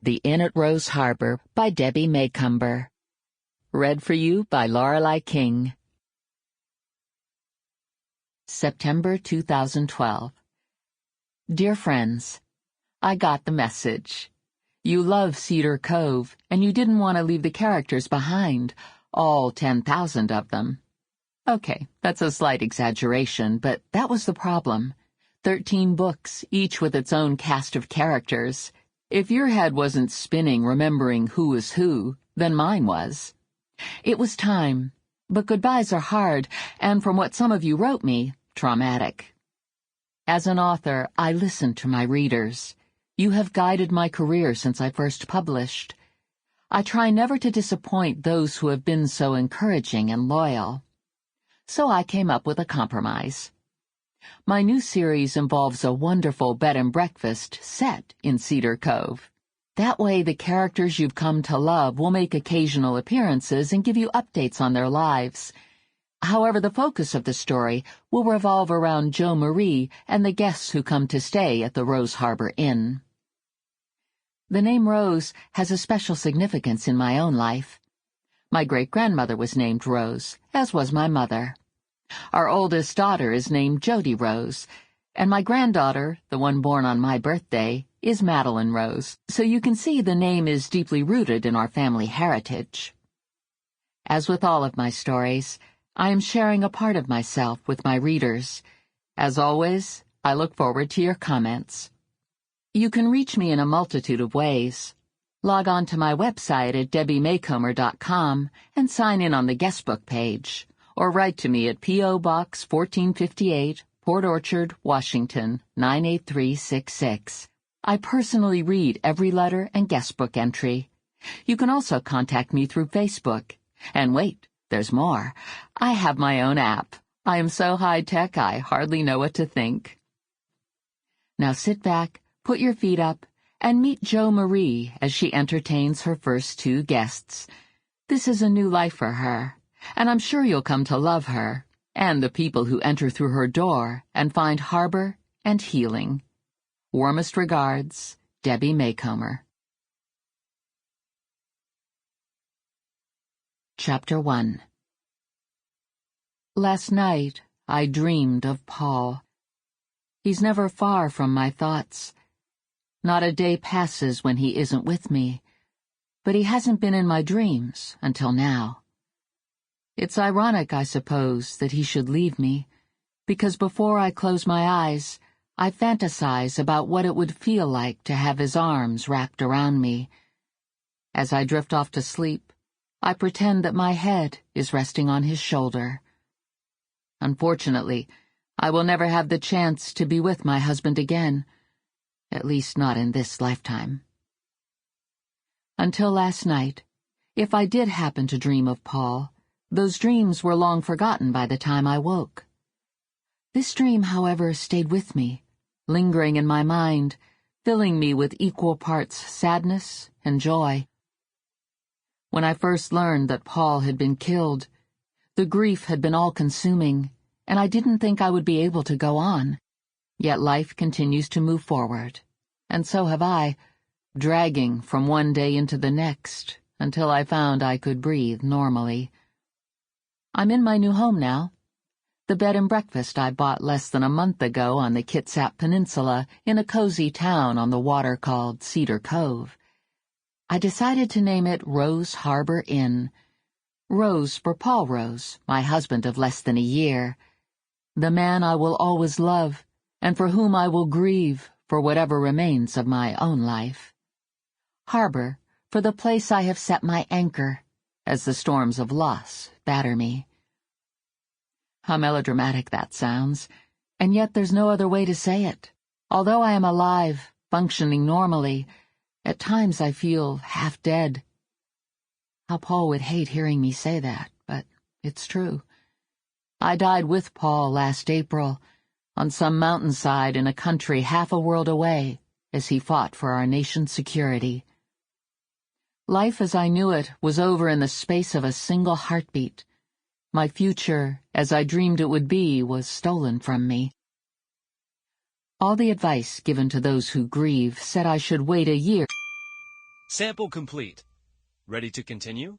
The Inn at Rose Harbour by Debbie Macomber. Read for you by Lorelei King. September 2012. Dear friends, I got the message. You love Cedar Cove, and you didn't want to leave the characters behind, all 10,000 of them. Okay, that's a slight exaggeration, but that was the problem. 13 books, each with its own cast of characters. If your head wasn't spinning remembering who was who, then mine was. It was time, but goodbyes are hard, and from what some of you wrote me, traumatic. As an author, I listen to my readers. You have guided my career since I first published. I try never to disappoint those who have been so encouraging and loyal. So I came up with a compromise. My new series involves a wonderful bed and breakfast set in Cedar Cove. That way the characters you've come to love will make occasional appearances and give you updates on their lives. However, the focus of the story will revolve around Jo Marie and the guests who come to stay at the Rose Harbour Inn. The name Rose has a special significance in my own life. My great-grandmother was named Rose, as was my mother. Our oldest daughter is named Jody Rose, and my granddaughter, the one born on my birthday, is Madeline Rose, so you can see the name is deeply rooted in our family heritage. As with all of my stories, I am sharing a part of myself with my readers. As always, I look forward to your comments. You can reach me in a multitude of ways. Log on to my website at debbiemacomber.com and sign in on the guestbook page, or write to me at P.O. Box 1458, Port Orchard, Washington, 98366. I personally read every letter and guestbook entry. You can also contact me through Facebook. And wait, there's more. I have my own app. I am so high-tech I hardly know what to think. Now sit back, put your feet up, and meet Jo Marie as she entertains her first 2 guests. This is a new life for her, and I'm sure you'll come to love her, and the people who enter through her door and find harbor and healing. Warmest regards, Debbie Macomber. Chapter 1. Last night, I dreamed of Paul. He's never far from my thoughts. Not a day passes when he isn't with me, but he hasn't been in my dreams until now. It's ironic, I suppose, that he should leave me, because before I close my eyes, I fantasize about what it would feel like to have his arms wrapped around me. As I drift off to sleep, I pretend that my head is resting on his shoulder. Unfortunately, I will never have the chance to be with my husband again, at least not in this lifetime. Until last night, if I did happen to dream of Paul, those dreams were long forgotten by the time I woke. This dream, however, stayed with me, lingering in my mind, filling me with equal parts sadness and joy. When I first learned that Paul had been killed, the grief had been all-consuming, and I didn't think I would be able to go on. Yet life continues to move forward, and so have I, dragging from one day into the next until I found I could breathe normally. I'm in my new home now. The bed and breakfast I bought less than a month ago on the Kitsap Peninsula in a cozy town on the water called Cedar Cove. I decided to name it Rose Harbour Inn. Rose for Paul Rose, my husband of less than a year. The man I will always love, and for whom I will grieve for whatever remains of my own life. Harbor for the place I have set my anchor, as the storms of loss batter me. How melodramatic that sounds, and yet there's no other way to say it. Although I am alive, functioning normally, at times I feel half dead. How Paul would hate hearing me say that, but it's true. I died with Paul last April, on some mountainside in a country half a world away, as he fought for our nation's security. Life as I knew it was over in the space of a single heartbeat. My future, as I dreamed it would be, was stolen from me. All the advice given to those who grieve said I should wait a year. Sample complete. Ready to continue?